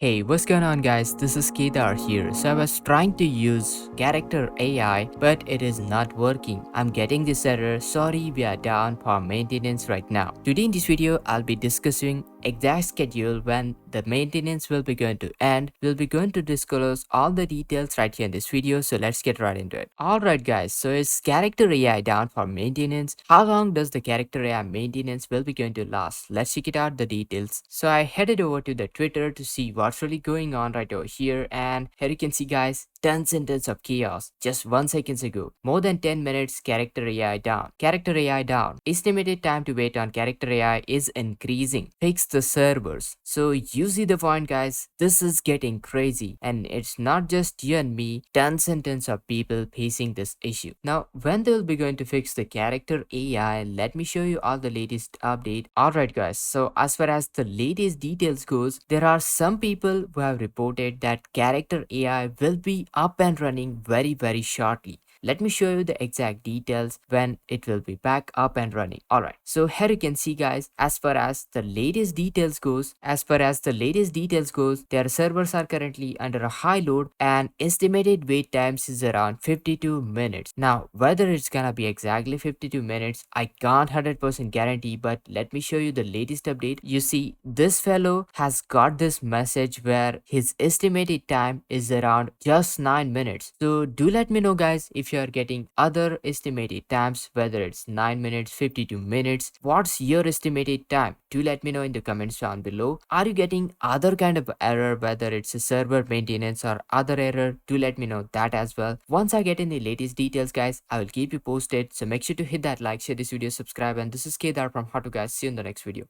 Hey, what's going on guys? This is Kedar here. So I was trying to use character AI, but it is not working. I'm getting this error. Sorry, we are down for maintenance right now. Today in this video, I'll be discussing exact schedule when the maintenance will be going to end. We'll be going to disclose all the details right here in this video. So let's get right into it. Alright guys, so is character AI down for maintenance? How long does the character AI maintenance will be going to last? Let's check it out the details. So I headed over to the Twitter to see what's really going on right over here, and here you can see guys, tons and tons of chaos just 1 second ago. More than 10 minutes character AI down. Character AI down. Estimated time to wait on character AI is increasing. Fix the servers. So you see the point guys, this is getting crazy and it's not just you and me, tons and tons of people facing this issue. Now when they'll be going to fix the character AI, let me show you all the latest update. Alright guys, so as far as the latest details goes, there are some people who have reported that character AI will be up and running very shortly. Let me show you the exact details when it will be back up and running. Alright, so here you can see guys, as far as the latest details goes, their servers are currently under a high load and estimated wait times is around 52 minutes. Now, whether it's gonna be exactly 52 minutes, I can't 100% guarantee, but let me show you the latest update. You see, this fellow has got this message where his estimated time is around just 9 minutes. So do let me know guys if you are getting other estimated times, whether it's 9 minutes, 52 minutes. What's your estimated time? Do let me know in the comments down below. Are you getting other kind of error, whether it's a server maintenance or other error? Do let me know that as well. Once I get in the latest details guys, I will keep you posted. So make sure to hit that like, share this video, subscribe, and this is Kedar from How To Guys. See you in the next video.